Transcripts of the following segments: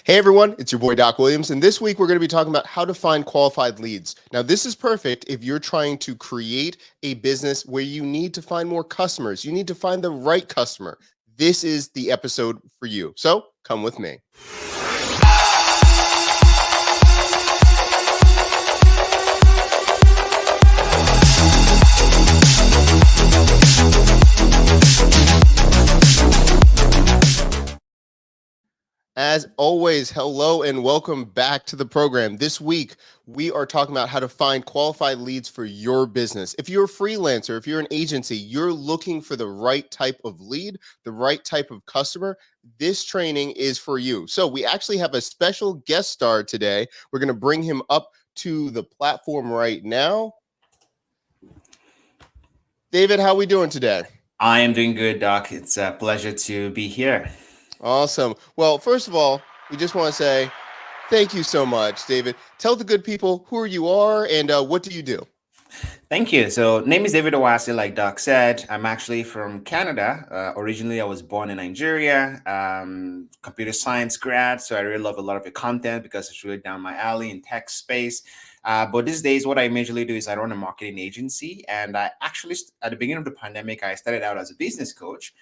Hey everyone, it's your boy Doc Williams, and this week we're going to be talking about how to find qualified leads. Now, this is perfect if you're trying to create a business where you need to find more customers. You need to find the right customer. This is the episode for you. So come with me. As always, hello and welcome back to the program. This week, we are talking about how to find qualified leads for your business. If you're a freelancer, if you're an agency, you're looking for the right type of lead, the right type of customer, this training is for you. So we actually have a special guest star today. We're going to bring him up to the platform right now. David, how are we doing today? I am doing good, Doc. It's a pleasure to be here. Awesome. Well, first of all, we just want to say thank you so much, David. Tell the good people who you are and what do you do? Thank you. So, name is David Owasi, like Doc said. I'm actually from Canada. Originally, I was born in Nigeria. Computer science grad, so I really love a lot of your content because it's really down my alley in tech space. But these days, what I majorly do is I run a marketing agency, and I actually, at the beginning of the pandemic, I started out as a business coach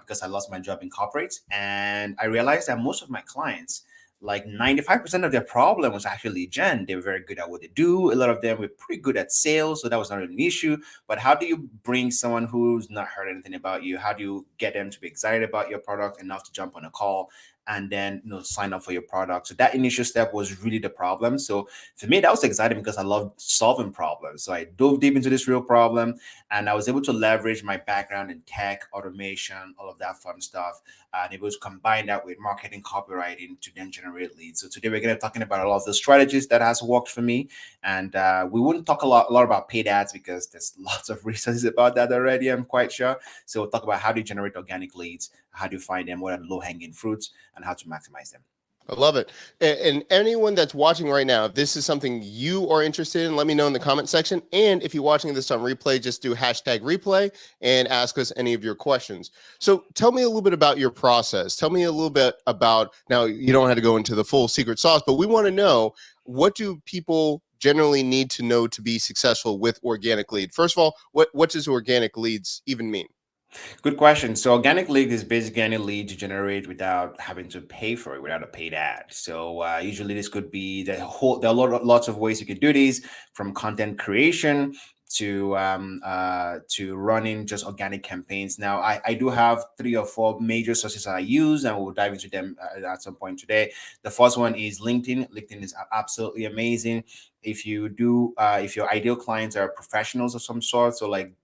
because I lost my job in corporate, and I realized that most of my clients, like 95% of their problem was actually gen. They were very good at what they do. A lot of them were pretty good at sales, so that was not an issue. But how do you bring someone who's not heard anything about you? How do you get them to be excited about your product enough to jump on a call and then sign up for your product? So that initial step was really the problem. So for me, that was exciting because I love solving problems. So I dove deep into this real problem, and I was able to leverage my background in tech, automation, all of that fun stuff, and able to combine that with marketing, copywriting to then generate leads. So today we're going to be talking about a lot of the strategies that has worked for me, and we wouldn't talk a lot about paid ads because there's lots of resources about that already, I'm quite sure. So we'll talk about how do you generate organic leads, how do you find them, what are the low hanging fruits, and how to maximize them. I love it. And anyone that's watching right now, if this is something you are interested in, let me know in the comment section. And if you're watching this on replay, just do hashtag replay and ask us any of your questions. So tell me a little bit about your process. Tell me a little bit about, now you don't have to go into the full secret sauce, but we want to know, what do people generally need to know to be successful with organic lead? First of all, what does organic leads even mean? Good question. So organic lead is basically any lead you generate without having to pay for it, without a paid ad. So usually this could be there are lots of ways you could do these, from content creation to running just organic campaigns. Now I do have 3 or 4 major sources I use, and we'll dive into them at some point today. The first one is LinkedIn. LinkedIn is absolutely amazing. If your ideal clients are professionals of some sort, so like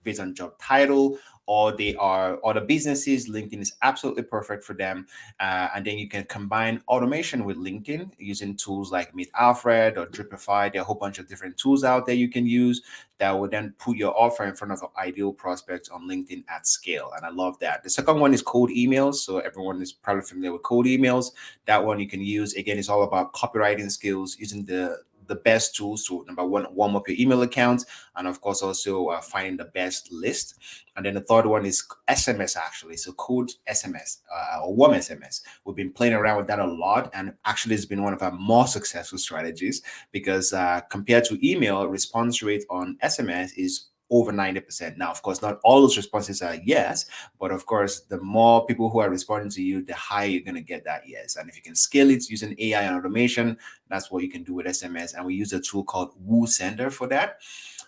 based on job title, or they are other businesses, LinkedIn is absolutely perfect for them. And then you can combine automation with LinkedIn using tools like Meet Alfred or Dripify. There are a whole bunch of different tools out there you can use that will then put your offer in front of ideal prospects on LinkedIn at scale. And I love that. The second one is cold emails. So everyone is probably familiar with cold emails. That one you can use. Again, it's all about copywriting skills, using the best tools to, number one, warm up your email account, and of course also finding the best list. And then the third one is SMS, actually. So code SMS or warm SMS. We've been playing around with that a lot, and actually it's been one of our more successful strategies because compared to email, response rate on SMS is over 90%. Now, of course, not all those responses are yes, but of course, the more people who are responding to you, the higher you're going to get that yes. And if you can scale it using AI and automation, that's what you can do with SMS. And we use a tool called Woo Sender for that.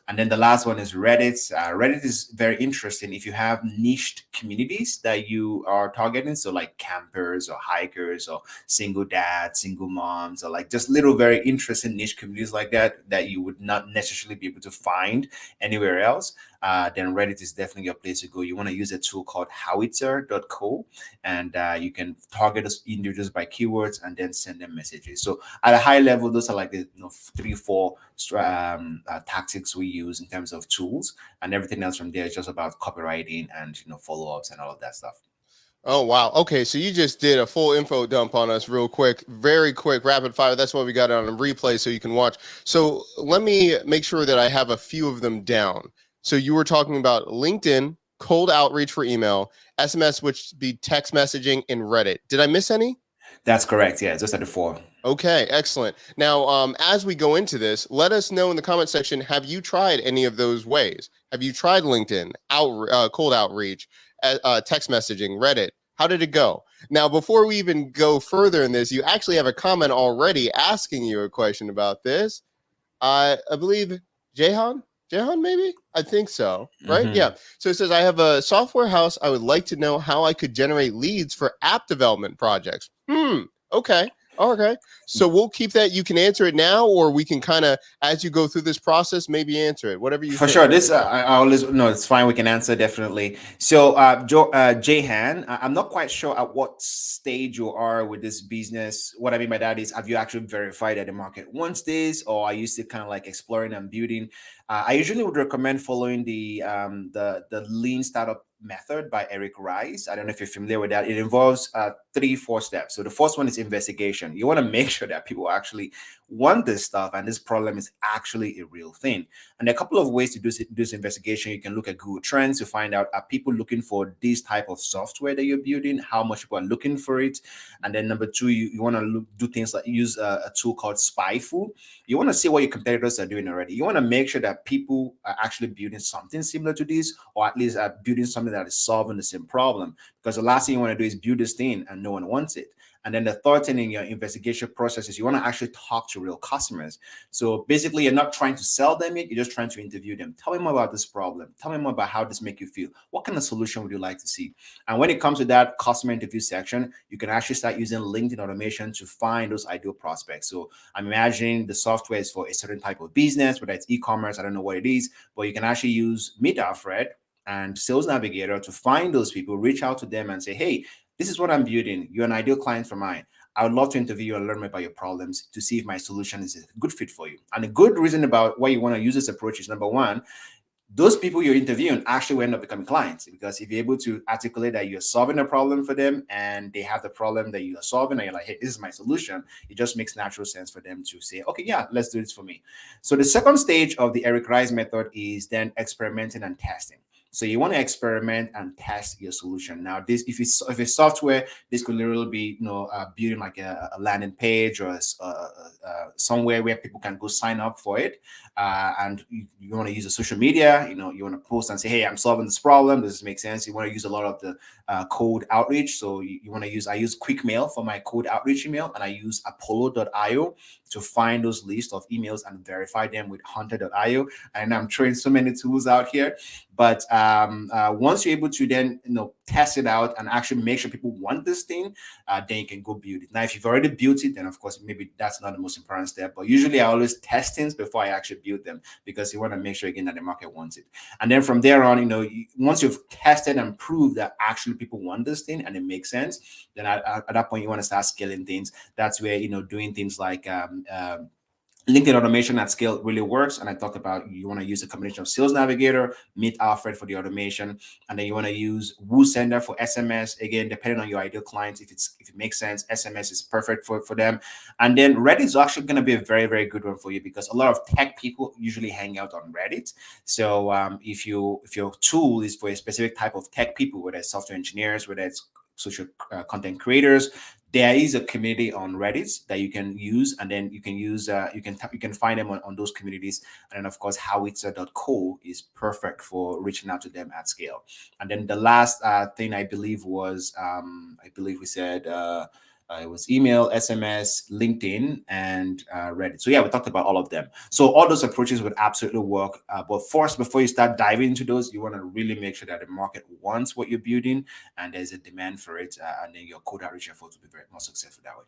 And then the last one is Reddit. Reddit is very interesting if you have niched communities that you are targeting. So like campers or hikers or single dads, single moms, or like just little very interesting niche communities like that you would not necessarily be able to find anywhere else. Then Reddit is definitely a place to go. You want to use a tool called howitzer.co, and you can target those individuals by keywords and then send them messages. So at a high level, those are like the 3-4 tactics we use in terms of tools, and everything else from there is just about copywriting and follow-ups and all of that stuff. Oh, wow. Okay, so you just did a full info dump on us real quick, very quick, rapid fire. That's why we got it on a replay so you can watch. So let me make sure that I have a few of them down. So you were talking about LinkedIn, cold outreach for email, SMS, which would be text messaging, and Reddit. Did I miss any? That's correct. Yeah, those are the four. Okay, excellent. Now, as we go into this, let us know in the comment section, have you tried any of those ways? Have you tried LinkedIn, cold outreach, text messaging, Reddit? How did it go? Now, before we even go further in this, you actually have a comment already asking you a question about this. I believe Jahan, maybe? I think so, right? Hmm. Yeah. So it says, I have a software house. I would like to know how I could generate leads for app development projects. Okay. Okay. So we'll keep that. You can answer it now, or we can kind of, as you go through this process, maybe answer it, whatever you For think. sure. This I always no, it's fine. We can answer definitely. So, Jahan, I'm not quite sure at what stage you are with this business. What I mean by that is, have you actually verified that the market wants this, or are you still kind of like exploring and building? I usually would recommend following the lean startup method by Eric Rice. I don't know if you're familiar with that. It involves 3-4 steps. So the first one is investigation. You want to make sure that people actually want this stuff and this problem is actually a real thing. And there are a couple of ways to do this investigation. You can look at Google Trends to find out, are people looking for this type of software that you're building, how much people are looking for it. And then number two, you want to do things like use a tool called Spyful. You want to see what your competitors are doing already. You want to make sure that people are actually building something similar to this, or at least are building something that is solving the same problem. Because the last thing you want to do is build this thing and no one wants it. And then the third thing in your investigation process is you want to actually talk to real customers. So basically, you're not trying to sell them it, you're just trying to interview them. Tell me more about this problem. Tell me more about how this make you feel. What kind of solution would you like to see? And when it comes to that customer interview section, you can actually start using LinkedIn automation to find those ideal prospects. So I'm imagining the software is for a certain type of business, whether it's e-commerce, I don't know what it is, but you can actually use Meet Alfred and Sales Navigator to find those people, reach out to them and say, hey, this is what I'm building. You're an ideal client for mine. I would love to interview you and learn more about your problems to see if my solution is a good fit for you. And a good reason about why you want to use this approach is, number one, those people you're interviewing actually will end up becoming clients, because if you're able to articulate that you're solving a problem for them and they have the problem that you are solving and you're like, hey, this is my solution, it just makes natural sense for them to say, okay, yeah, let's do this for me. So the second stage of the Eric Rice method is then experimenting and testing. So you want to experiment and test your solution. Now, this if it's software, this could literally be building like a landing page or somewhere where people can go sign up for it. And you want to use a social media. You want to post and say, hey, I'm solving this problem. Does this make sense? You want to use a lot of the cold outreach. So you want to use, I use QuickMail for my cold outreach email, and I use Apollo.io to find those lists of emails and verify them with Hunter.io. And I'm throwing so many tools out here. But once you're able to then test it out and actually make sure people want this thing, then you can go build it. Now, if you've already built it, then of course maybe that's not the most important step. But usually I always test things before I actually build them, because you want to make sure again that the market wants it. And then from there on, once you've tested and proved that actually people want this thing and it makes sense, then at that point you want to start scaling things. That's where doing things like LinkedIn automation at scale really works. And I talked about, you want to use a combination of Sales Navigator, Meet Alfred for the automation, and then you want to use WooSender for SMS. Again, depending on your ideal clients, if it makes sense, SMS is perfect for them. And then Reddit is actually going to be a very, very good one for you, because a lot of tech people usually hang out on Reddit. So if your tool is for a specific type of tech people, whether it's software engineers, whether it's social content creators, there is a community on Reddit that you can use, and then you can use you can find them on those communities. And then of course howitzer.co is perfect for reaching out to them at scale. And then the last thing I believe was we said it was email, SMS, LinkedIn, and Reddit. So yeah, we talked about all of them. So all those approaches would absolutely work. But first, before you start diving into those, you want to really make sure that the market wants what you're building and there's a demand for it. And then your code outreach efforts will be very more successful that way.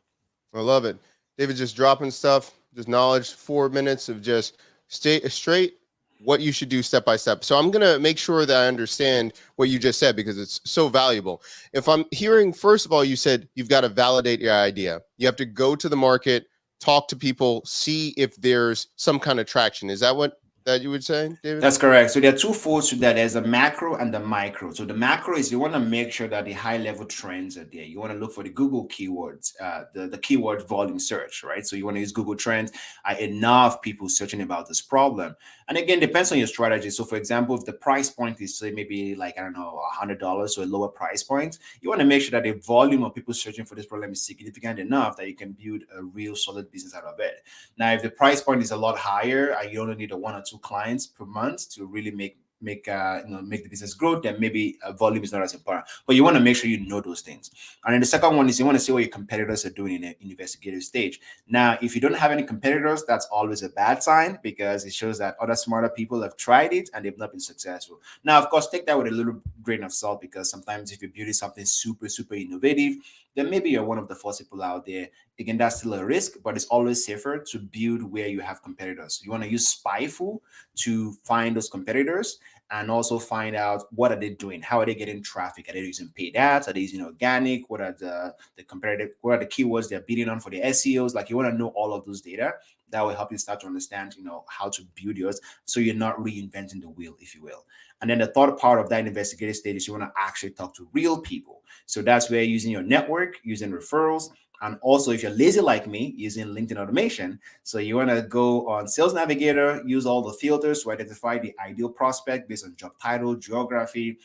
I love it. David just dropping stuff, just knowledge, 4 minutes of just stay straight what you should do step by step. So I'm going to make sure that I understand what you just said, because it's so valuable. If I'm hearing, first of all, you said you've got to validate your idea. You have to go to the market, talk to people, see if there's some kind of traction. Is that what that you would say, David? That's correct. So there are two folds to that. There's a macro and the micro. So the macro is you want to make sure that the high level trends are there. You want to look for the Google keywords, the keyword volume search, right? So you want to use Google Trends. Enough people searching about this problem. And again, depends on your strategy. So for example, if the price point is say maybe like, I don't know, $100, so a lower price point, you want to make sure that the volume of people searching for this problem is significant enough that you can build a real solid business out of it. Now, if the price point is a lot higher, you only need a one or two clients per month to really make the business grow. Then maybe volume is not as important. But you want to make sure you know those things. And then the second one is you want to see what your competitors are doing in an investigative stage. Now, if you don't have any competitors, that's always a bad sign because it shows that other smarter people have tried it and they've not been successful. Now, of course, take that with a little grain of salt because sometimes if you're building something super, super innovative, then maybe you're one of the first people out there. Again, that's still a risk, but it's always safer to build where you have competitors. You want to use Spyful to find those competitors and also find out what are they doing, how are they getting traffic, are they using paid ads, are they using organic, what are the competitive, what are the keywords they're bidding on for the SEOs. Like you want to know all of those data. That will help you start to understand, how to build yours, so you're not reinventing the wheel, if you will. And then the third part of that investigative stage is you want to actually talk to real people. So that's where using your network, using referrals, and also if you're lazy like me, using LinkedIn automation. So you want to go on Sales Navigator, use all the filters to identify the ideal prospect based on job title, geography,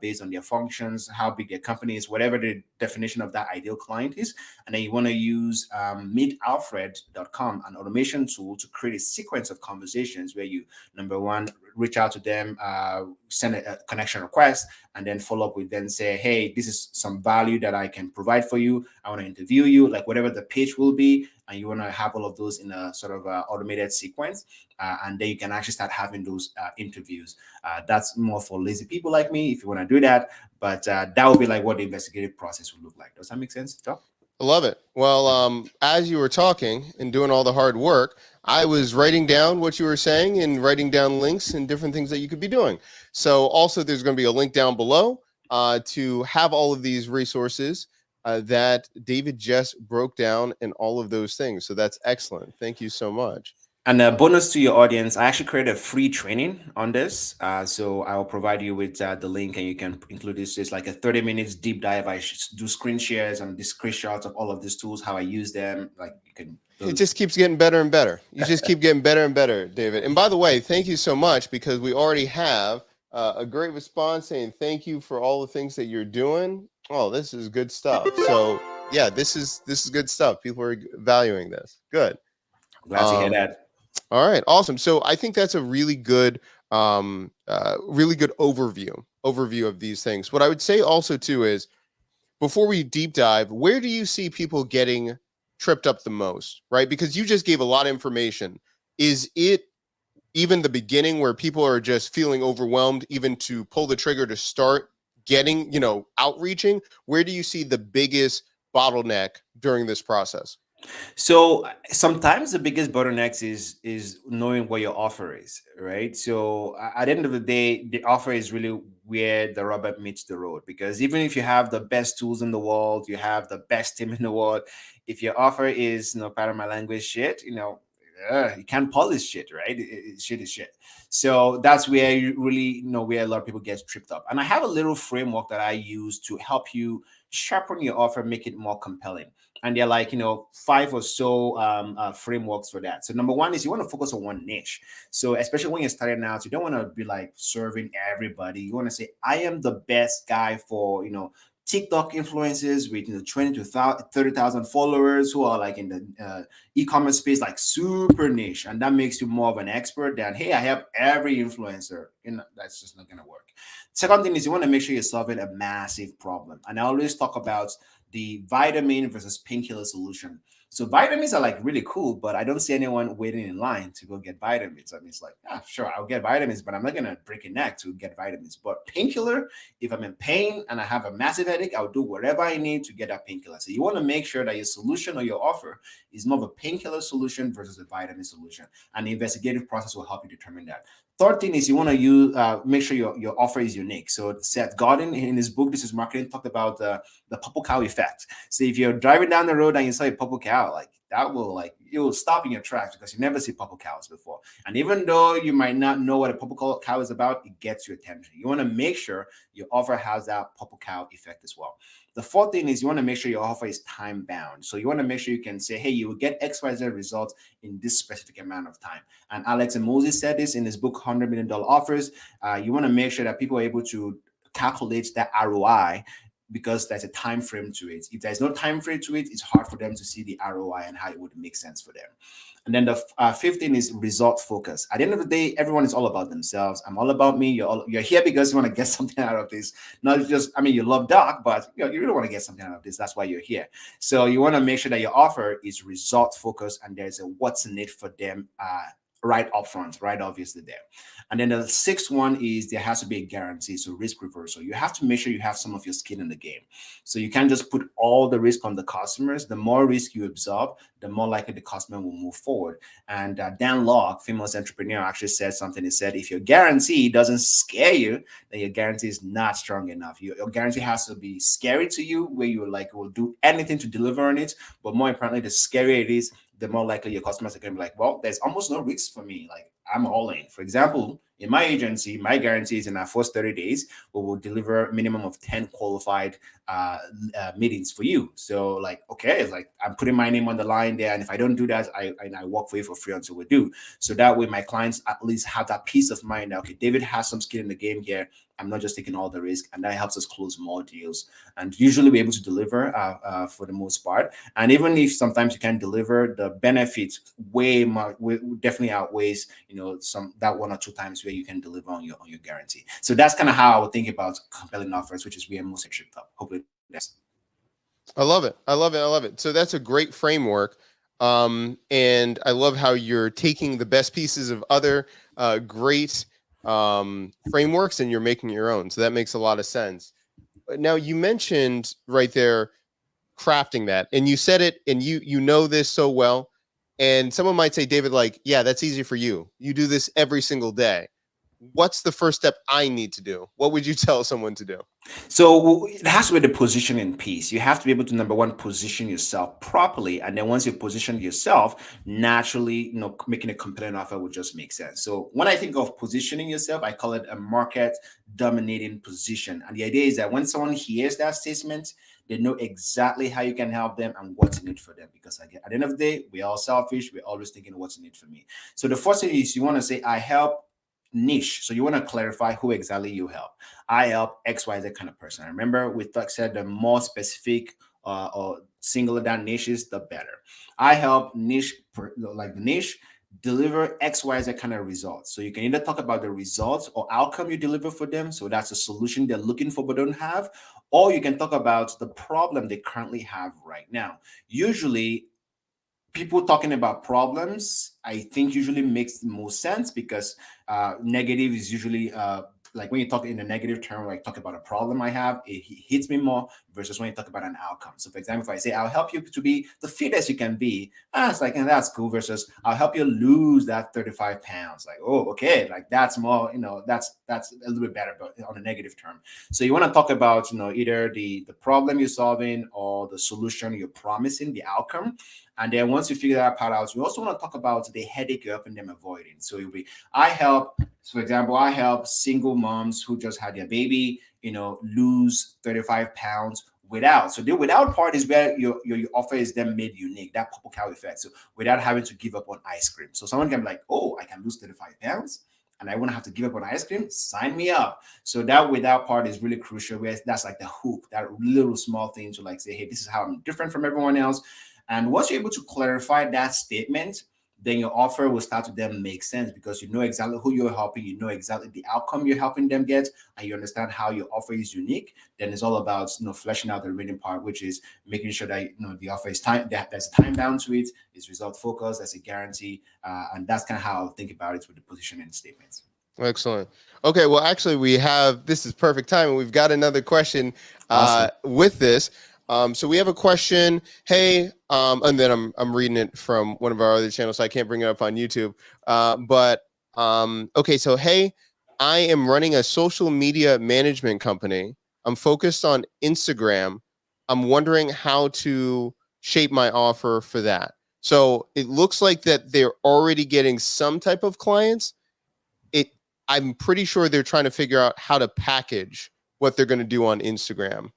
based on their functions, how big their company is, whatever the definition of that ideal client is. And then you want to use meetalfred.com, an automation tool to create a sequence of conversations where you, number one, reach out to them, send a connection request, and then follow up with them, say, hey, this is some value that I can provide for you. I want to interview you, like whatever the pitch will be. And you want to have all of those in a sort of automated sequence. And then you can actually start having those interviews. That's more for lazy people like me if you want to do that. But that would be like what the investigative process would look like. Does that make sense, Doc? I love it. Well, as you were talking and doing all the hard work, I was writing down what you were saying and writing down links and different things that you could be doing. So also there's going to be a link down below to have all of these resources that David just broke down and all of those things. So that's excellent. Thank you so much. And a bonus to your audience, I actually created a free training on this. So I will provide you with the link and you can include this. It's like a 30 minutes deep dive. I do screen shares and the screenshots of all of these tools, how I use them. Like you can It just keeps getting better and better. You just keep getting better and better, David. And by the way, thank you so much because we already have a great response saying thank you for all the things that you're doing. Oh, this is good stuff. So yeah, this is good stuff. People are valuing this. Good. glad to hear that. All right, awesome. So I think that's a really good overview of these things. What I would say also too is before we deep dive, where do you see people getting tripped up the most, right? Because you just gave a lot of information. Is it even the beginning where people are just feeling overwhelmed, even to pull the trigger to start getting, outreaching? Where do you see the biggest bottleneck during this process? So sometimes the biggest bottlenecks is knowing what your offer is, right? So at the end of the day, the offer is really where the rubber meets the road. Because even if you have the best tools in the world, you have the best team in the world, if your offer is, pardon my language, shit, you can't polish shit, right? Shit is shit. So that's where you really know where a lot of people get tripped up. And I have a little framework that I use to help you sharpen your offer, make it more compelling. And they're like, five or so frameworks for that. So number one is you want to focus on one niche. So especially when you're starting out, you don't want to be like serving everybody. You want to say, I am the best guy for, TikTok influencers with 20 to 30,000 followers who are like in the e-commerce space, like super niche, and that makes you more of an expert than, hey, I have every influencer. That's just not gonna work. Second thing is you want to make sure you're solving a massive problem, and I always talk about the vitamin versus painkiller solution. So vitamins are like really cool, but I don't see anyone waiting in line to go get vitamins. I mean, it's like, sure, I'll get vitamins, but I'm not gonna break a neck to get vitamins. But painkiller, if I'm in pain and I have a massive headache, I'll do whatever I need to get that painkiller. So you want to make sure that your solution or your offer is more of a painkiller solution versus a vitamin solution. And the investigative process will help you determine that. Third thing is you want to use make sure your offer is unique. So Seth Godin in his book, This is Marketing, talked about the purple cow effect. So if you're driving down the road and you saw a purple cow, like that will like, it will stop in your tracks because you never see purple cows before. And even though you might not know what a purple cow is about, it gets your attention. You want to make sure your offer has that purple cow effect as well. The fourth thing is you want to make sure your offer is time bound. So you want to make sure you can say, hey, you will get XYZ results in this specific amount of time. And Alex and Moses said this in his book, $100 million Offers. You want to make sure that people are able to calculate that ROI because there's a time frame to it. If there's no time frame to it, it's hard for them to see the ROI and how it would make sense for them. And then the fifth thing is result focus. At the end of the day, everyone is all about themselves. I'm all about me. You're here because you want to get something out of this. Not just, I mean, you love Doc, but you really want to get something out of this. That's why you're here. So you want to make sure that your offer is result focused and there's a what's in it for them right up front, right obviously there. And then the sixth one is there has to be a guarantee, so risk reversal. You have to make sure you have some of your skin in the game. So you can't just put all the risk on the customers. The more risk you absorb, the more likely the customer will move forward. And Dan Locke, famous entrepreneur, actually said something. He said, if your guarantee doesn't scare you, then your guarantee is not strong enough. Your guarantee has to be scary to you, where you like will do anything to deliver on it. But more importantly, the scarier it is, the more likely your customers are going to be like, well, there's almost no risk for me. Like, I'm all in. For example, in my agency, my guarantee is in our first 30 days, we will deliver a minimum of 10 qualified meetings for you. So like, okay, it's like I'm putting my name on the line there. And if I don't do that, I work for you for free until we do. So that way my clients at least have that peace of mind that, okay, David has some skin in the game here. I'm not just taking all the risk. And that helps us close more deals. And usually we're able to deliver for the most part. And even if sometimes you can deliver, the benefits way more definitely outweighs, some that one or two times where you can deliver on your guarantee. So that's kind of how I would think about compelling offers, which is where most of shipped up. Hopefully that's. I love it. I love it. I love it. So that's a great framework. And I love how you're taking the best pieces of other great frameworks and you're making your own. So that makes a lot of sense. Now you mentioned right there crafting that, and you said it, and you know this so well. And someone might say, David, like, yeah, that's easy for you. You do this every single day. What's the first step I need to do? What would you tell someone to do? So it has to be the positioning piece. You have to be able to, number one, position yourself properly. And then once you position yourself, naturally, making a compelling offer would just make sense. So when I think of positioning yourself, I call it a market dominating position. And the idea is that when someone hears that statement, they know exactly how you can help them and what's in it for them. Because again, at the end of the day, we're all selfish. We're always thinking what's in it for me. So the first thing is you want to say, I help niche. So you want to clarify who exactly you help. I help XYZ kind of person. I remember we said the more specific or singular that niche is, the better. I help niche, like the niche, deliver XYZ kind of results. So you can either talk about the results or outcome you deliver for them. So that's a solution they're looking for but don't have. Or you can talk about the problem they currently have right now. Usually, people talking about problems, I think, usually makes the most sense because negative is usually like when you talk in a negative term, like talk about a problem I have, it hits me more versus when you talk about an outcome. So, for example, if I say I'll help you to be the fittest you can be, it's like, and that's cool. Versus I'll help you lose that 35 pounds. Like, oh, okay, like that's more, that's a little bit better, but on a negative term. So you want to talk about, either the problem you're solving or the solution you're promising, the outcome. And then once you figure that part out, you also want to talk about the headache you're helping them avoiding. So you'll be, for example, I help single moms who just had their baby, lose 35 pounds without. So the without part is where your offer is then made unique, that purple cow effect. So without having to give up on ice cream. So someone can be like, oh, I can lose 35 pounds and I won't have to give up on ice cream. Sign me up. So that without part is really crucial. Where that's like the hook, that little small thing to like say, hey, this is how I'm different from everyone else. And once you're able to clarify that statement, then your offer will start to then make sense because you know exactly who you're helping, you know exactly the outcome you're helping them get, and you understand how your offer is unique. Then it's all about fleshing out the remaining part, which is making sure that the offer is time, that there's a time down to it, is result focused, there's a guarantee, and that's kind of how I think about it with the positioning statements. Excellent. Okay, well, actually, this is perfect time, and we've got another question Awesome. with this. So we have a question. Hey, and then I'm reading it from one of our other channels, so I can't bring it up on YouTube. Okay, so hey, I am running a social media management company. I'm focused on Instagram. I'm wondering how to shape my offer for that. So it looks like that they're already getting some type of clients. It I'm pretty sure they're trying to figure out how to package what they're going to do on Instagram.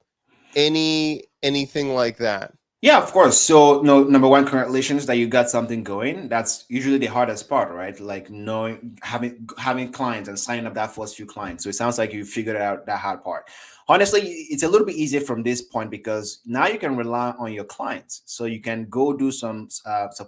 Anything like that? Yeah, of course. So, no, number one, congratulations that you got something going. That's usually the hardest part, right? Like knowing, having clients and signing up that first few clients. So it sounds like you figured out that hard part. Honestly, it's a little bit easier from this point because now you can rely on your clients. So you can go do some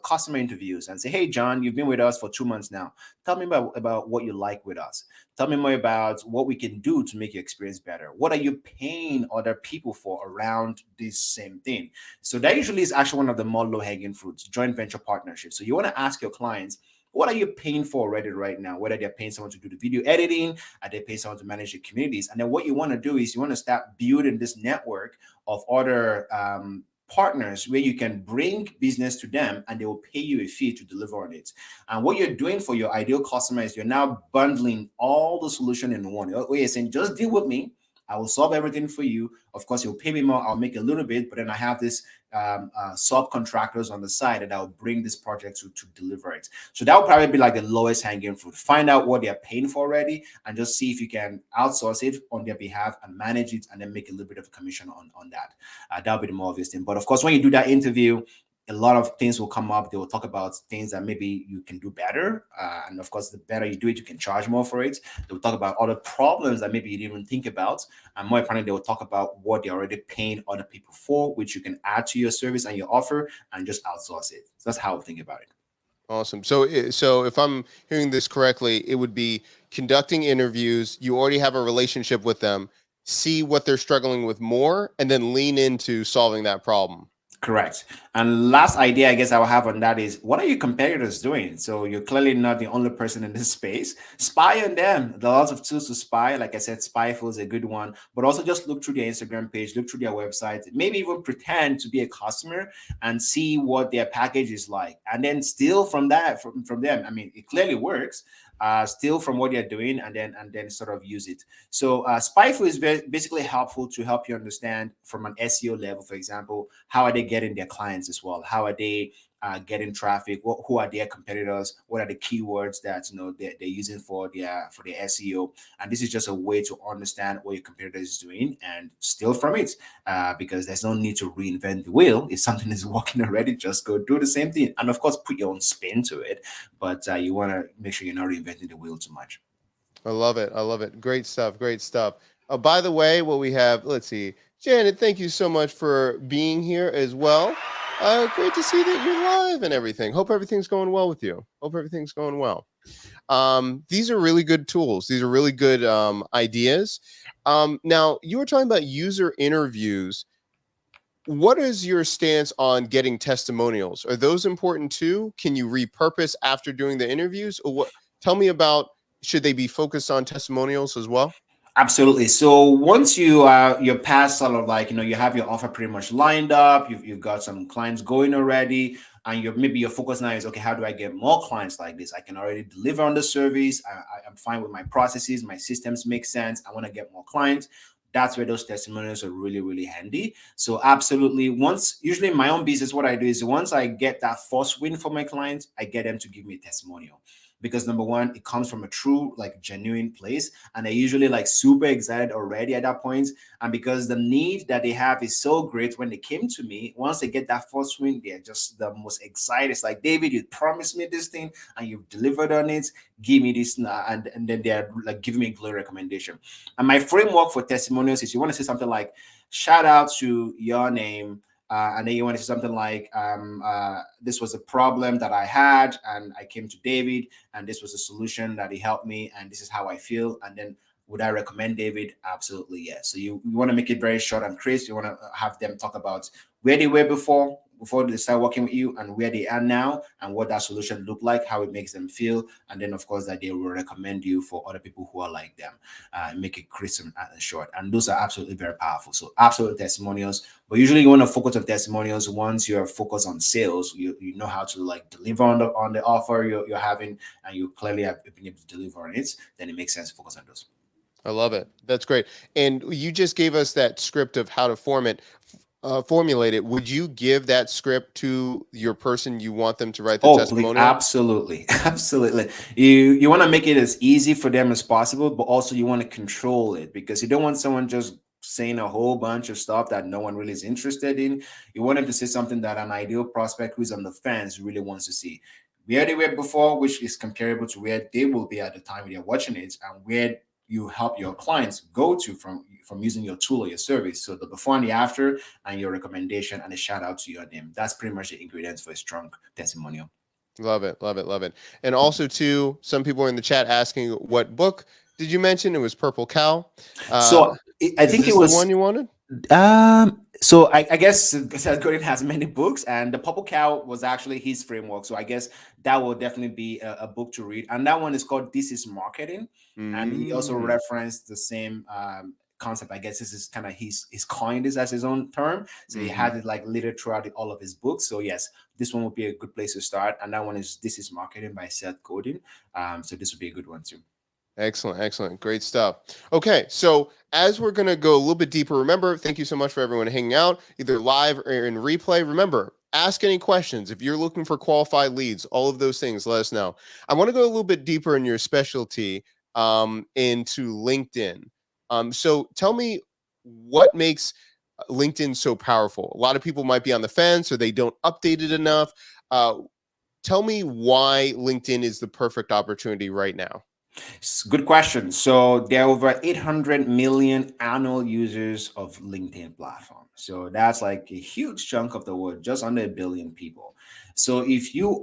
customer interviews and say, "Hey, John, you've been with us for 2 months now. Tell me about what you like with us. Tell me more about what we can do to make your experience better. What are you paying other people for around this same thing?" So that usually is actually one of the more low-hanging fruits, joint venture partnerships. So you want to ask your clients, what are you paying for already right now? Whether they're paying someone to do the video editing, are they paying someone to manage the communities? And then what you want to do is you want to start building this network of other partners where you can bring business to them and they will pay you a fee to deliver on it. And what you're doing for your ideal customer is you're now bundling all the solution in one. You're saying, just deal with me. I will solve everything for you. Of course, you'll pay me more. I'll make a little bit, but then I have this subcontractors on the side that I'll bring this project to deliver it. So that would probably be like the lowest hanging fruit. Find out what they're paying for already and just see if you can outsource it on their behalf and manage it and then make a little bit of a commission on that. That'll be the more obvious thing. But of course, when you do that interview, a lot of things will come up. They will talk about things that maybe you can do better. And of course, the better you do it, you can charge more for it. They will talk about other problems that maybe you didn't even think about. And more importantly, they will talk about what they're already paying other people for, which you can add to your service and your offer and just outsource it. So that's how I think about it. Awesome. So if I'm hearing this correctly, it would be conducting interviews. You already have a relationship with them. See what they're struggling with more, and then lean into solving that problem. Correct. And last idea I guess I will have on that is, what are your competitors doing? So you're clearly not the only person in this space. Spy on them. There are lots of tools to spy. Like I said, Spyful is a good one. But also just look through their Instagram page, look through their website, maybe even pretend to be a customer and see what their package is like. And then steal from that from them. I mean, it clearly works. Steal from what they're doing and then sort of use it. So Spyful is basically helpful to help you understand from an SEO level, for example, how are they getting their clients as well? How are they getting traffic? Who are their competitors? What are the keywords that they're using for their SEO? And this is just a way to understand what your competitor is doing and steal from it, because there's no need to reinvent the wheel. If something is working already, just go do the same thing, and of course, put your own spin to it. But you want to make sure you're not reinventing the wheel too much. I love it. I love it. Great stuff. Great stuff. By the way, what we have, let's see. Janet, thank you so much for being here as well. Great to see that you're live and everything. Hope everything's going well with you. Hope everything's going well. These are really good tools. These are really good ideas. Now, you were talking about user interviews. What is your stance on getting testimonials? Are those important too? Can you repurpose after doing the interviews? Or what? Tell me about, should they be focused on testimonials as well? Absolutely. So once you're past sort of like, you have your offer pretty much lined up, you've got some clients going already, and maybe your focus now is, okay, how do I get more clients like this? I can already deliver on the service. I'm fine with my processes, my systems make sense. I want to get more clients. That's where those testimonials are really, really handy. So absolutely, usually in my own business, what I do is once I get that first win for my clients, I get them to give me a testimonial. Because number one, it comes from a true, like, genuine place, and they're usually like super excited already at that point. And because the need that they have is so great, when they came to me, once they get that first win, they're just the most excited. It's like, David, you promised me this thing and you've delivered on it. Give me this now. And then they're like giving me a glowing recommendation. And my framework for testimonials is, you want to say something like, shout out to your name. And then you want to say something like, this was a problem that I had, and I came to David, and this was a solution that he helped me, and this is how I feel. And then, would I recommend David? Absolutely, yes. So you want to make it very short and crisp. You want to have them talk about where they were before they start working with you, and where they are now, and what that solution looked like, how it makes them feel, and then of course that they will recommend you for other people who are like them. Make it crisp and short, and those are absolutely very powerful. So absolute testimonials. But usually you want to focus on testimonials once you're focused on sales. You know how to like deliver on the offer you're having, and you clearly have been able to deliver on it. Then it makes sense to focus on those. I love it. That's great. And you just gave us that script of how to form it. formulate it, would you give that script to your person you want them to write the Oh, please, testimonial? absolutely, absolutely. You want to make it as easy for them as possible, but also you want to control it because you don't want someone just saying a whole bunch of stuff that no one really is interested in. You want them to say something that an ideal prospect who's on the fence really wants to see. Where they were before, which is comparable to where they will be at the time they're watching it, and where you help your clients go to from using your tool or your service. So the before and the after, and your recommendation and a shout out to your name. That's pretty much the ingredients for a strong testimonial. Love it, love it, love it. And also, too, some people are in the chat asking, what book did you mention? It was Purple Cow. Uh, So I is think it this the one was you wanted? so I guess Seth Godin has many books, and the Purple Cow was actually his framework. So I guess that will definitely be a book to read. And that one is called This Is Marketing. And he also Mm, referenced the same concept. I guess this is kind of his coined this as his own term. So he hmm. had it like littered throughout all of his books. So yes, this one would be a good place to start. And that one is This Is Marketing by Seth Godin. So this would be a good one too. Excellent, excellent. Great stuff. Okay, so as we're going to go a little bit deeper, remember, thank you so much for everyone hanging out, either live or in replay. Remember, ask any questions. If you're looking for qualified leads, all of those things, let us know. I want to go a little bit deeper in your specialty into LinkedIn. So tell me what makes LinkedIn so powerful. A lot of people might be on the fence or they don't update it enough. Uh, Tell me why LinkedIn is the perfect opportunity right now. Good question. So there are over 800 million annual users of LinkedIn platform. So that's like a huge chunk of the world, just under a billion people. So if you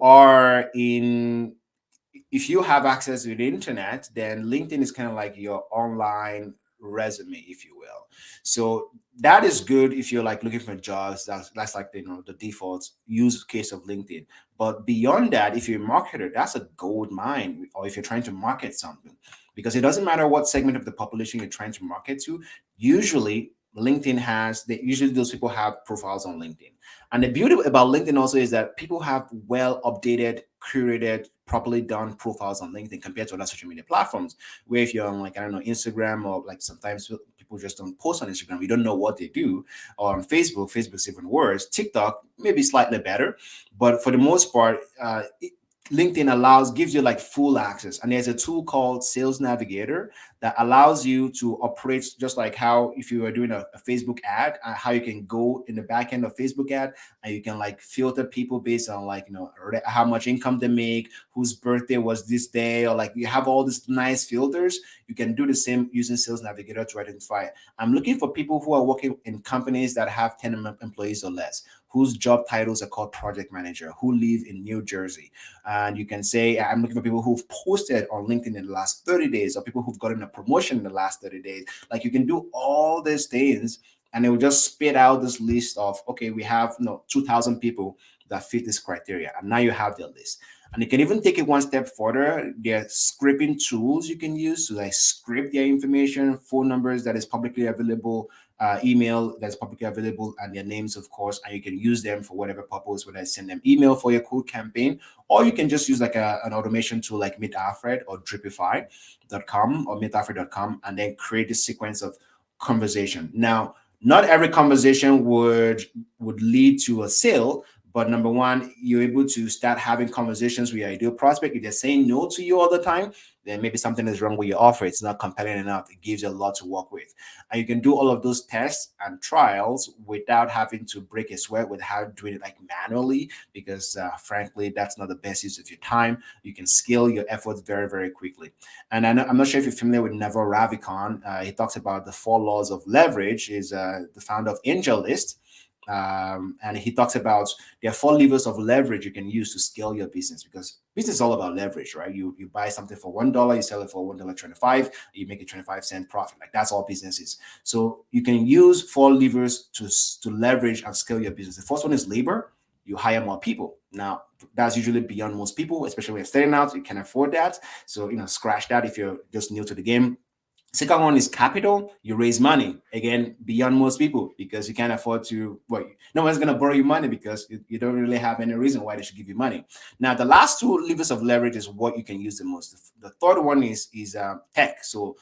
have access to the internet, then LinkedIn is kind of like your online resume, if you will. So that is good if you're like looking for jobs. That's like the default use case of LinkedIn. But beyond that, if you're a marketer, that's a gold mine. Or if you're trying to market something, because it doesn't matter what segment of the population you're trying to market to. Usually those people have profiles on LinkedIn. And the beauty about LinkedIn also is that people have well updated, curated, properly done profiles on LinkedIn compared to other social media platforms. Where if you're on like I don't know Instagram, or like sometimes people just don't post on Instagram, we don't know what they do. Or on Facebook's even worse. TikTok maybe slightly better, but for the most part, LinkedIn gives you like full access. And there's a tool called Sales Navigator that allows you to operate just like how if you were doing a Facebook ad, how you can go in the back end of Facebook ad and you can like filter people based on like, how much income they make, whose birthday was this day, or like you have all these nice filters. You can do the same using Sales Navigator to identify it. I'm looking for people who are working in companies that have 10 employees or less, whose job titles are called project manager, who live in New Jersey. And you can say, I'm looking for people who've posted on LinkedIn in the last 30 days, or people who've gotten a promotion in the last 30 days. Like you can do all these things and it will just spit out this list of, okay, we have 2,000 people that fit this criteria. And now you have the list. And you can even take it one step further. There are scripting tools you can use to like script their information, phone numbers that is publicly available, email that's publicly available, and their names, of course, and you can use them for whatever purpose, whether it's send them email for your cool campaign, or you can just use like an automation tool like MeetAlfred or Dripify.com or MeetAlfred.com, and then create a sequence of conversation. Now, not every conversation would lead to a sale, but number one, you're able to start having conversations with your ideal prospect. If they're saying no to you all the time, then maybe something is wrong with your offer. It's not compelling enough. It gives you a lot to work with. And you can do all of those tests and trials without having to break a sweat, without doing it like manually, because frankly, that's not the best use of your time. You can scale your efforts very, very quickly. And I'm not sure if you're familiar with Neville Ravikant. He talks about the 4 laws of leverage. Is the founder of AngelList. And he talks about there are 4 levers of leverage you can use to scale your business, because business is all about leverage, right? You buy something for $1, you sell it for $1.25, you make a 25-cent profit. Like that's all business is. So you can use 4 levers to leverage and scale your business. The first one is labor. You hire more people. Now that's usually beyond most people, especially when you're starting out. You can afford that. So scratch that if you're just new to the game. Second one is capital. You raise money, again, beyond most people, because you can't afford to, well, no one's going to borrow you money because you don't really have any reason why they should give you money. Now, the last 2 levers of leverage is what you can use the most. The third one is tech. So,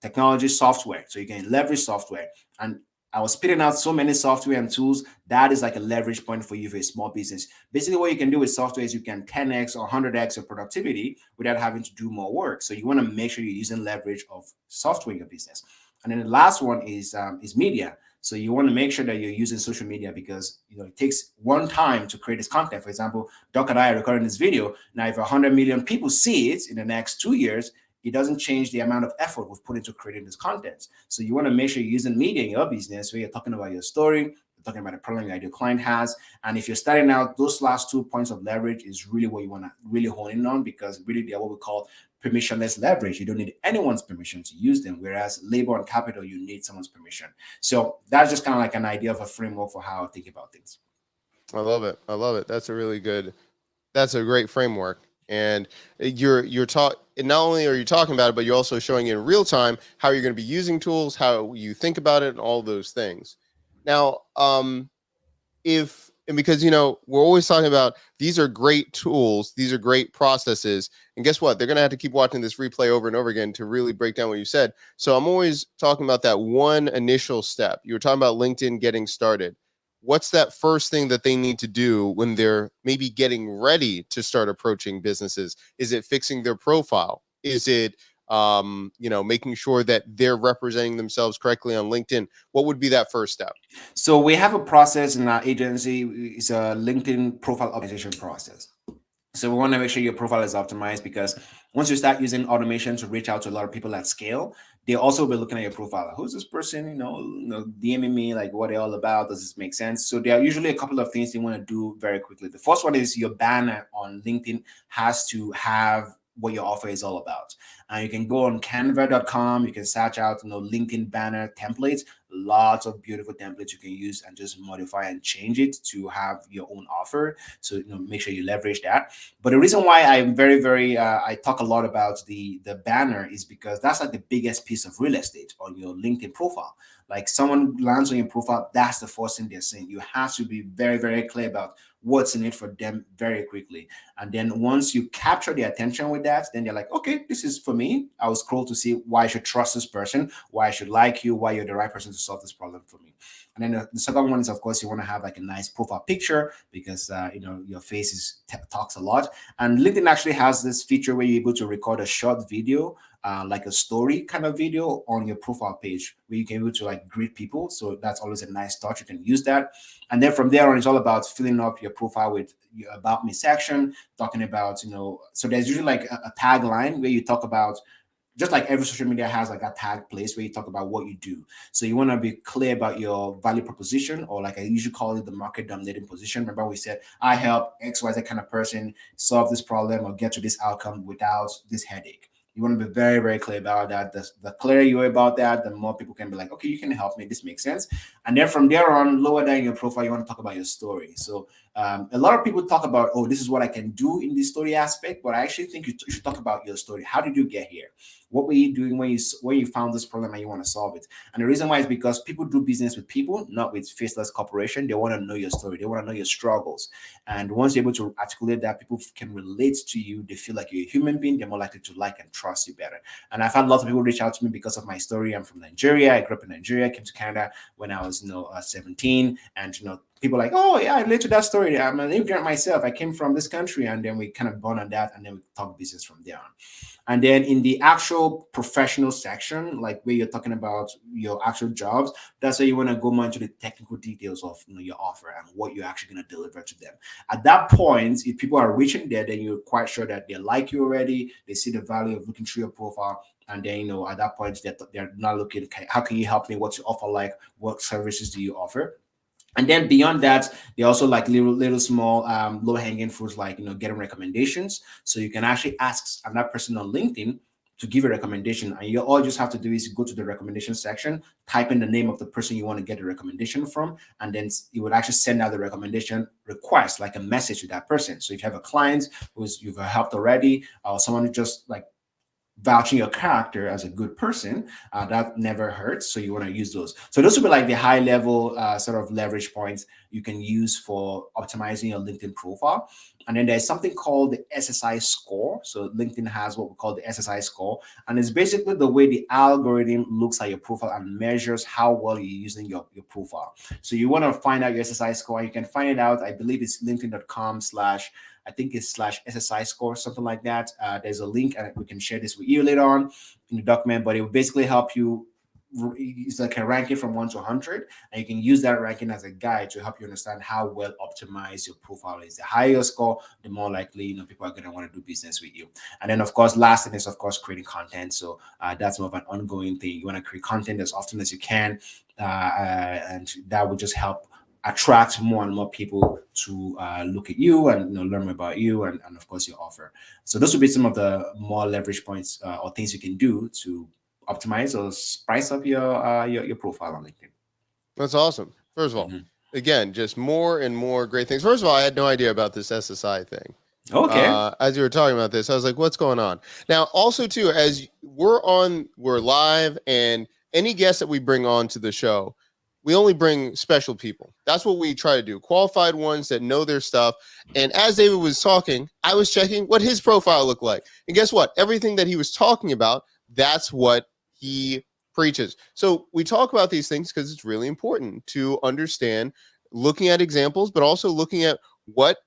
technology, software. So you can leverage software. And I was spitting out so many software and tools. That is like a leverage point for you for a small business. Basically, what you can do with software is you can 10x or 100x your productivity without having to do more work. So you want to make sure you're using leverage of software in your business. And then the last one is media. So you want to make sure that you're using social media because it takes one time to create this content. For example, Doc and I are recording this video. Now, if 100 million people see it in the next 2 years, it doesn't change the amount of effort we've put into creating this content. So you want to make sure you're using media in your business where you're talking about your story, you're talking about a problem that your client has. And if you're starting out, those last 2 points of leverage is really what you want to really hone in on because really they're what we call permissionless leverage. You don't need anyone's permission to use them, whereas labor and capital, you need someone's permission. So that's just kind of like an idea of a framework for how I think about things. I love it. I love it. That's a great framework. And you're taught, not only are you talking about it, but you're also showing in real time how you're going to be using tools, how you think about it, and all those things. Now, if and because we're always talking about these are great tools, these are great processes, and guess what? They're going to have to keep watching this replay over and over again to really break down what you said. So I'm always talking about that one initial step. You were talking about LinkedIn getting started. What's that first thing that they need to do when they're maybe getting ready to start approaching businesses? Is it fixing their profile? Is it making sure that they're representing themselves correctly on LinkedIn? What would be that first step? So we have a process in our agency. It's a LinkedIn profile optimization process. So we want to make sure your profile is optimized because once you start using automation to reach out to a lot of people at scale, they also will be looking at your profile. Like, who's this person? DMing me, like what they're all about. Does this make sense? So there are usually a couple of things they want to do very quickly. The first one is your banner on LinkedIn has to have what your offer is all about. And you can go on canva.com, you can search out LinkedIn banner templates, lots of beautiful templates you can use and just modify and change it to have your own offer. So make sure you leverage that. But the reason why I'm very, very I talk a lot about the banner is because that's like the biggest piece of real estate on your LinkedIn profile. Like someone lands on your profile, that's the first thing they're saying. You have to be very, very clear about what's in it for them very quickly. And then once you capture their attention with that, then they're like, okay, this is for me. I will scroll to see why I should trust this person, why I should like you, why you're the right person to solve this problem for me. And then the second one is, of course, you want to have like a nice profile picture because your face talks a lot. And LinkedIn actually has this feature where you're able to record a short video, like a story kind of video on your profile page where you can be able to like greet people. So that's always a nice touch. You can use that. And then from there on, it's all about filling up your profile with your about me section, talking about, so there's usually like a tagline where you talk about, just like every social media has like a tag place where you talk about what you do. So you want to be clear about your value proposition, or like I usually call it the market dominating position. Remember we said, I help XYZ kind of person solve this problem or get to this outcome without this headache. You want to be very, very clear about that. The clearer you are about that, the more people can be like, okay, you can help me. This makes sense. And then from there on, lower down your profile, you want to talk about your story. So a lot of people talk about, oh, this is what I can do in the story aspect, but I actually think you should talk about your story. How did you get here? What were you doing when you found this problem and you want to solve it? And the reason why is because people do business with people, not with faceless corporation. They want to know your story. They want to know your struggles. And once you're able to articulate that, people can relate to you. They feel like you're a human being. They're more likely to like and trust you better. And I've had lots of people reach out to me because of my story. I'm from Nigeria. I grew up in Nigeria. I came to Canada when I was 17, and people are like, oh yeah, I relate to that story. I'm an immigrant myself. I came from this country, and then we kind of bond on that, and then we talk business from there on. And then in the actual professional section, like where you're talking about your actual jobs, that's where you want to go more into the technical details of your offer and what you're actually going to deliver to them. At that point, if people are reaching there, then you're quite sure that they like you already. They see the value of looking through your profile. And then, at that point, they're not looking, okay, how can you help me? What's your offer like? What services do you offer? And then beyond that, they also like little small low hanging fruits, like getting recommendations. So you can actually ask another person on LinkedIn to give a recommendation, and you all just have to do is go to the recommendation section, type in the name of the person you want to get a recommendation from, and then it would actually send out the recommendation request, like a message to that person. So if you have a client who's you've helped already, or someone who just like vouching your character as a good person. That never hurts. So you want to use those. So those would be like the high level sort of leverage points you can use for optimizing your LinkedIn profile. And then there's something called the SSI score. So LinkedIn has what we call the SSI score. And it's basically the way the algorithm looks at your profile and measures how well you're using your profile. So you want to find out your SSI score. You can find it out. I believe it's linkedin.com/, I think it's /SSI score, something like that. There's a link and we can share this with you later on in the document, but it will basically help you. It's like a ranking from 1 to 100, and you can use that ranking as a guide to help you understand how well optimized your profile is. The higher your score, the more likely people are going to want to do business with you. And then, of course, last thing is, of course, creating content. So that's more of an ongoing thing. You want to create content as often as you can, and that will just help attract more and more people to look at you and learn more about you and of course your offer. So those would be some of the more leverage points or things you can do to optimize or spice up your profile on LinkedIn. That's awesome. First of all, Mhm. again, just more and more great things. First of all, I had no idea about this SSI thing. Okay. As you were talking about this, I was like, what's going on? Now, also too, as we're live, and any guests that we bring on to the show, we only bring special people. That's what we try to do. Qualified ones that know their stuff. And as David was talking, I was checking what his profile looked like. And guess what? Everything that he was talking about, that's what he preaches. So we talk about these things because it's really important to understand, looking at examples, but also looking at what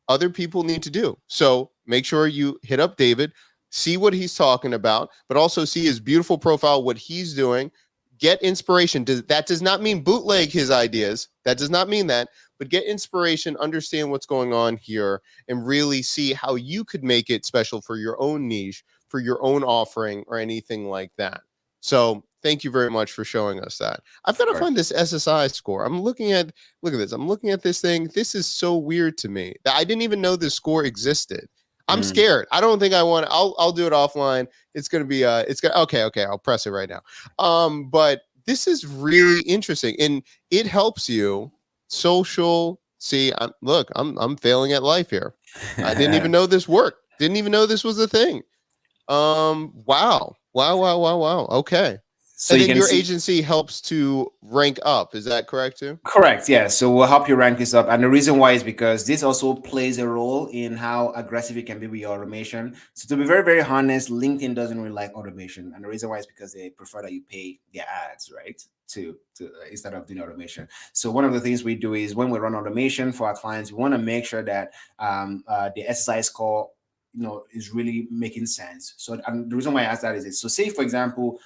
other people need to do. So make sure you hit up David, see what he's talking about, but also see his beautiful profile, what he's doing. Get inspiration. That does not mean bootleg his ideas. That does not mean that, but get inspiration, understand what's going on here, and really see how you could make it special for your own niche, for your own offering, or anything like that. So thank you very much for showing us that. I've got Of to course. find this SSI score. Look at this. I'm looking at this thing. This is so weird to me. I didn't even know this score existed. I'm Mm. scared. I don't think I want. I'll do it offline. It's gonna be. It's gonna. Okay. I'll press it right now. But this is really interesting, and it helps you social. See, I'm failing at life here. I didn't even know this worked. Didn't even know this was a thing. Wow. Okay. So And you then can your see. agency helps to rank up. Is that correct too? Correct. Yeah. So we'll help you rank this up. And the reason why is because this also plays a role in how aggressive you can be with your automation. So to be very, very honest, LinkedIn doesn't really like automation. And the reason why is because they prefer that you pay their ads, right? To instead of doing automation. So one of the things we do is when we run automation for our clients, we want to make sure that the SSI score is really making sense. So and the reason why I ask that is this. So say for example,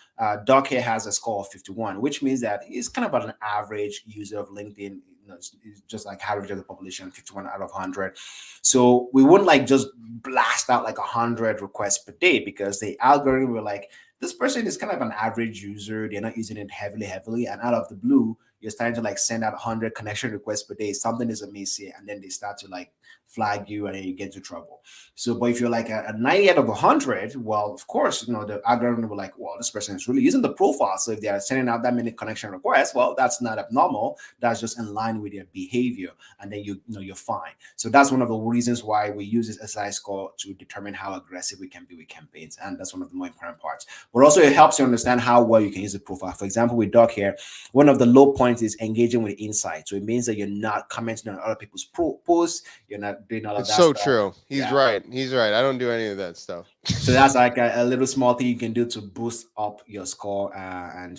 Doc here has a score of 51, which means that he's kind of an average user of LinkedIn. It's just like average of the population, 51 out of 100. So we wouldn't like just blast out like 100 requests per day because the algorithm will like, this person is kind of an average user. They're not using it heavily. And out of the blue, you're starting to like send out 100 connection requests per day. Something is amiss here. And then they start to like flag you and then you get into trouble. So, but if you're like a 90 out of 100, well, of course, the algorithm will like, well, this person is really using the profile. So if they are sending out that many connection requests, well, that's not abnormal. That's just in line with their behavior. And then you're fine. So that's one of the reasons why we use this SI score to determine how aggressive we can be with campaigns. And that's one of the more important parts. But also it helps you understand how well you can use the profile. For example, with Doc here, one of the low points is engaging with insight. So it means that you're not commenting on other people's posts. You're not doing all of It's that so stuff. true. He's Yeah. right. He's right. I don't do any of that stuff. So that's like a little small thing you can do to boost up your score. And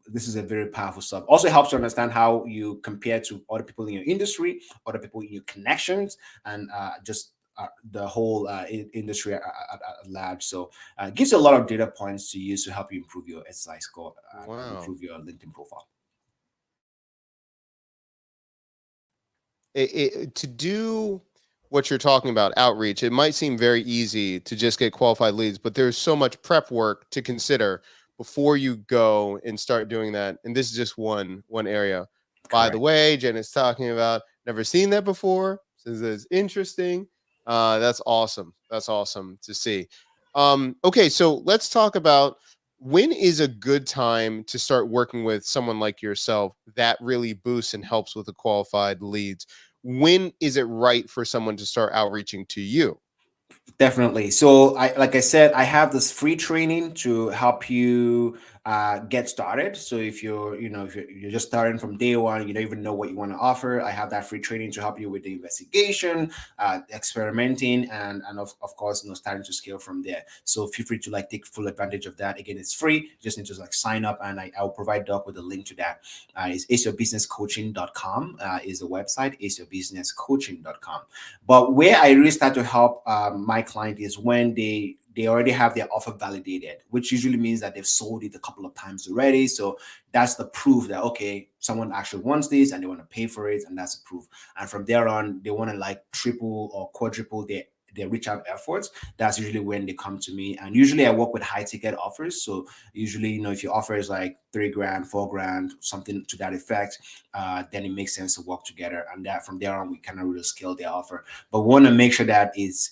this is a very powerful stuff. Also helps you understand how you compare to other people in your industry, other people in your connections, and just the whole industry at large. So it gives you a lot of data points to use to help you improve your SI score and Wow. improve your LinkedIn profile. To do what you're talking about, outreach, it might seem very easy to just get qualified leads, but there's so much prep work to consider before you go and start doing that. And this is just one area. By the Correct. way, Jen is talking about, never seen that before. Says it's interesting. That's awesome. That's awesome to see. Okay, so let's talk about, when is a good time to start working with someone like yourself that really boosts and helps with the qualified leads? When is it right for someone to start outreaching to you? Definitely. So, like I said, I have this free training to help you get started. So, if you're just starting from day one, you don't even know what you want to offer. I have that free training to help you with the investigation, experimenting, and of course, starting to scale from there. So, feel free to like take full advantage of that. Again, it's free. You just need to like sign up, and I'll provide Doc with a link to that. It's aceyourbusinesscoaching.com is the website. Aceyourbusinesscoaching.com. But where I really start to help my client is when they already have their offer validated, which usually means that they've sold it a couple of times already. So that's the proof that okay, someone actually wants this and they want to pay for it, and that's the proof. And from there on, they want to like triple or quadruple their reach out efforts. That's usually when they come to me. And usually I work with high ticket offers. So usually, if your offer is like 3 grand, 4 grand, something to that effect, then it makes sense to work together. And that from there on, we kind of really scale their offer. But we want to make sure that is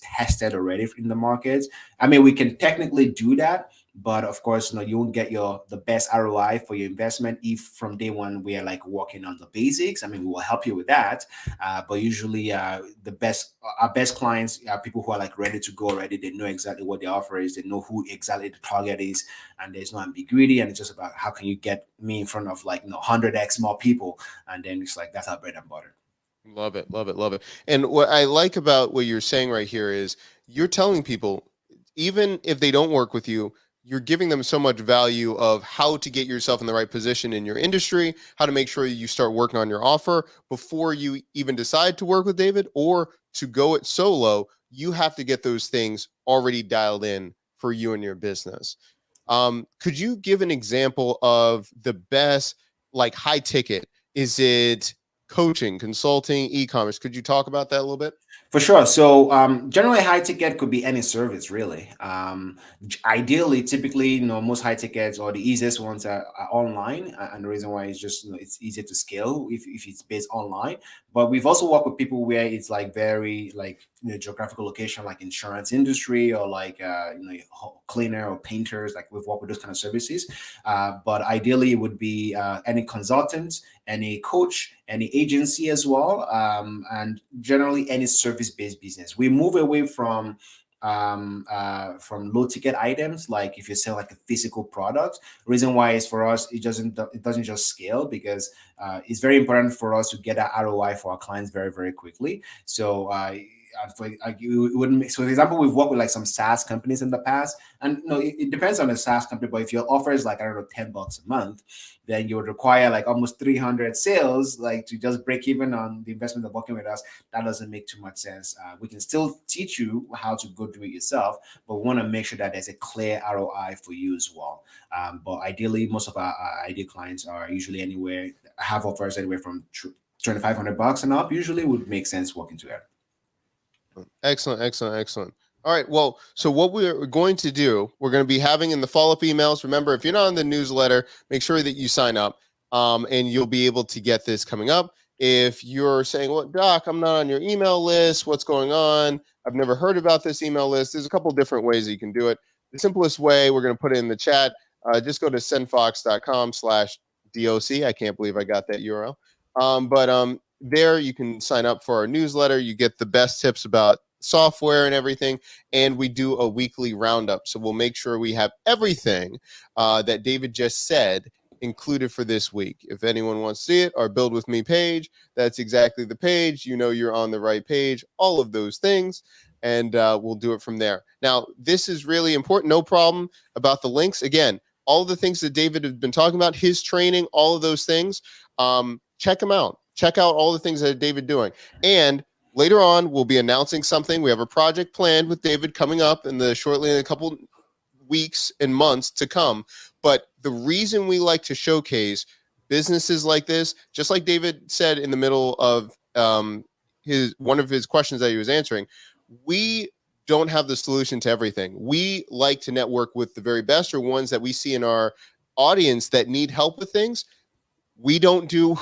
tested already in the market. I mean, we can technically do that, but of course, you won't get the best ROI for your investment if from day one we are like working on the basics. I mean, we will help you with that, but usually our best clients are people who are like ready to go already. They know exactly what the offer is. They know who exactly the target is, and there's no ambiguity. And it's just about how can you get me in front of like 100x more people, and then it's like that's our bread and butter. Love it, love it, love it. And what I like about what you're saying right here is you're telling people, even if they don't work with you, you're giving them so much value of how to get yourself in the right position in your industry, how to make sure you start working on your offer before you even decide to work with David or to go it solo. You have to get those things already dialed in for you and your business. Could you give an example of the best, like high ticket? Is it coaching, consulting, e-commerce? Could you talk about that a little bit? For sure. So, generally, high ticket could be any service, really. Ideally, typically, most high tickets or the easiest ones are online, and the reason why is just it's easier to scale if it's based online. But we've also worked with people where it's like very like geographical location, like insurance industry or like cleaner or painters. Like we've worked with those kind of services. But ideally, it would be any consultants, any coach, any agency as well, and generally any service-based business. We move away from low ticket items, like if you sell like a physical product. Reason why is for us it doesn't just scale because it's very important for us to get that ROI for our clients very very quickly. So for like you wouldn't make, so for example, we've worked with like some SaaS companies in the past, and it depends on the SaaS company, but if your offer is like I don't know $10 a month, then you would require like almost 300 sales like to just break even on the investment of working with us. That doesn't make too much sense. We can still teach you how to go do it yourself, but we want to make sure that there's a clear ROI for you as well. But ideally, most of our ideal clients are usually anywhere have offers anywhere from $2,500 and up. Usually, would make sense working together. Excellent, excellent, excellent. All right. Well, so what we're going to do, we're going to be having in the follow-up emails. Remember, if you're not on the newsletter, make sure that you sign up, and you'll be able to get this coming up. If you're saying, "Well, Doc, I'm not on your email list. What's going on? I've never heard about this email list." There's a couple different ways that you can do it. The simplest way, we're going to put it in the chat. Just go to sendfox.com/DOC. I can't believe I got that URL. But there you can sign up for our newsletter. You get the best tips about software and everything, and we do a weekly roundup. So we'll make sure we have everything that David just said included for this week. If anyone wants to see it, our Build With Me page, that's exactly the page. You're on the right page, all of those things, and we'll do it from there. Now, this is really important. No problem about the links. Again, all the things that David has been talking about, his training, all of those things, check them out. Check out all the things that David doing. And later on, we'll be announcing something. We have a project planned with David coming up shortly in a couple weeks and months to come. But the reason we like to showcase businesses like this, just like David said in the middle of one of his questions that he was answering, we don't have the solution to everything. We like to network with the very best or ones that we see in our audience that need help with things. We don't do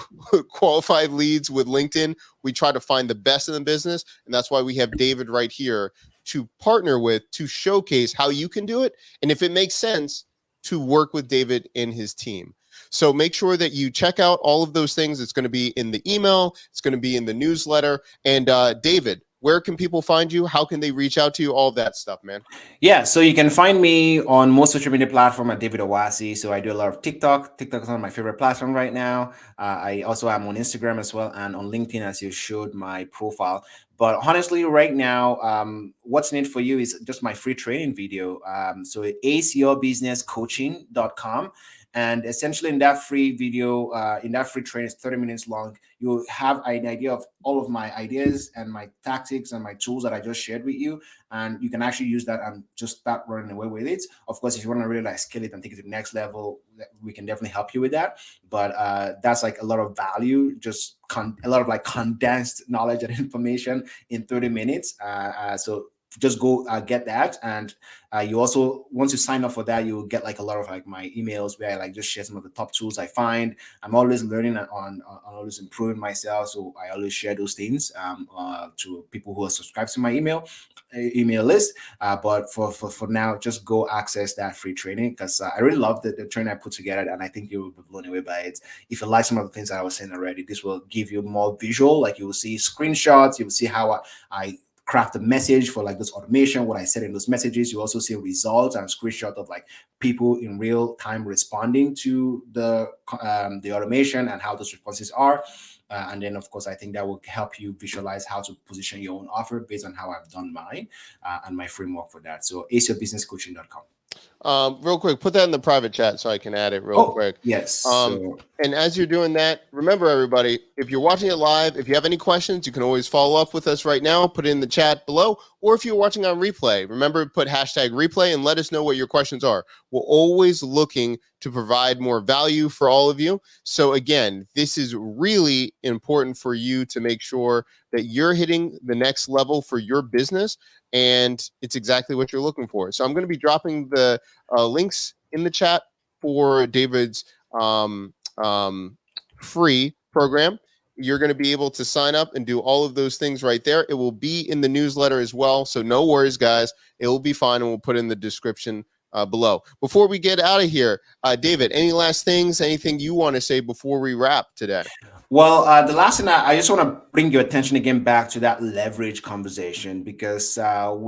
qualified leads with LinkedIn. We try to find the best in the business. And that's why we have David right here to partner with, to showcase how you can do it. And if it makes sense, to work with David and his team. So make sure that you check out all of those things. It's going to be in the email. It's going to be in the newsletter. And David, where can people find you? How can they reach out to you? All that stuff, man. Yeah, so you can find me on most social media platform at David Owasi. So I do a lot of TikTok. TikTok is one of my favorite platform right now. I also am on Instagram as well and on LinkedIn, as you showed my profile. But honestly, right now, what's needed for you is just my free training video. So aceyourbusinesscoaching.com. And essentially, in that free video, in that free training, it's 30 minutes long. You'll have an idea of all of my ideas and my tactics and my tools that I just shared with you, and you can actually use that and just start running away with it. Of course, if you want to really like scale it and take it to the next level, we can definitely help you with that. But that's like a lot of value, just a lot of like condensed knowledge and information in 30 minutes. So just go get that. And you also, once you sign up for that, you'll get like a lot of like my emails where I like just share some of the top tools I find. I'm always learning on always improving myself, so I always share those things to people who are subscribed to my email list. But for now, just go access that free training, because I really love the training I put together, and I think you will be blown away by it. If you like some of the things that I was saying already, this will give you more visual. Like you will see screenshots, you will see how I craft a message for like this automation, what I said in those messages. You also see results and screenshot of like people in real time responding to the automation and how those responses are. And then, of course, I think that will help you visualize how to position your own offer based on how I've done mine and my framework for that. So aceyourbusinesscoaching.com. Real quick, put that in the private chat so I can add it real quick. Yes. So And as you're doing that, remember everybody, if you're watching it live, if you have any questions, you can always follow up with us right now, put it in the chat below, or if you're watching on replay, remember, put hashtag replay and let us know what your questions are. We're always looking to provide more value for all of you. So again, this is really important for you to make sure that you're hitting the next level for your business, and it's exactly what you're looking for. So I'm going to be dropping the links in the chat for David's free program. You're going to be able to sign up and do all of those things right there. It will be in the newsletter as well. So no worries, guys. It will be fine, and we'll put in the description below. Before we get out of here, David, any last things, anything you want to say before we wrap today? Well, the last thing I just want to bring your attention again back to that leverage conversation, because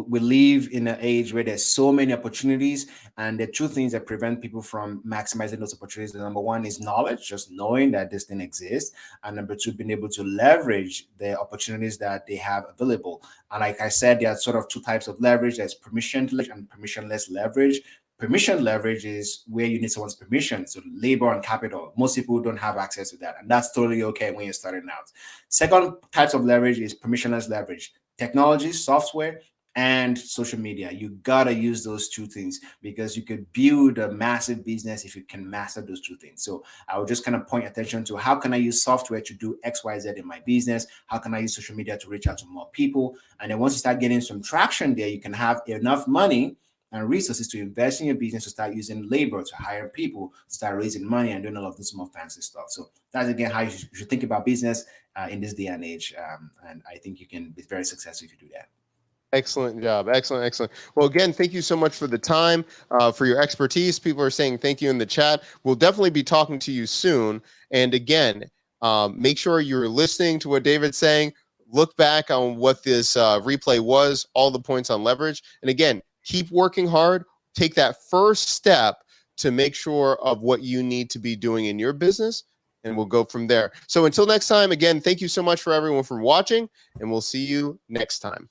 we live in an age where there's so many opportunities, and the two things that prevent people from maximizing those opportunities. The number one is knowledge, just knowing that this thing exists, and number two, being able to leverage the opportunities that they have available. And like I said, there are sort of two types of leverage. There's permission leverage and permissionless leverage. Permission leverage is where you need someone's permission, so labor and capital. Most people don't have access to that, and that's totally okay when you're starting out. Second types of leverage is permissionless leverage: technology, software, and social media. You gotta use those two things, because you could build a massive business if you can master those two things. So I would just kind of point attention to, how can I use software to do X, Y, Z in my business? How can I use social media to reach out to more people? And then once you start getting some traction there, you can have enough money and resources to invest in your business, to start using labor, to hire people, to start raising money and doing all of this more fancy stuff. So that's again how you should think about business in this day and age. And I think you can be very successful if you do that. Excellent job. Excellent. Well, again, thank you so much for the time, for your expertise. People are saying thank you in the chat. We'll definitely be talking to you soon. And again, make sure you're listening to what David's saying. Look back on what this replay was, all the points on leverage. And again, keep working hard. Take that first step to make sure of what you need to be doing in your business, and we'll go from there. So until next time, again, thank you so much for everyone for watching, and we'll see you next time.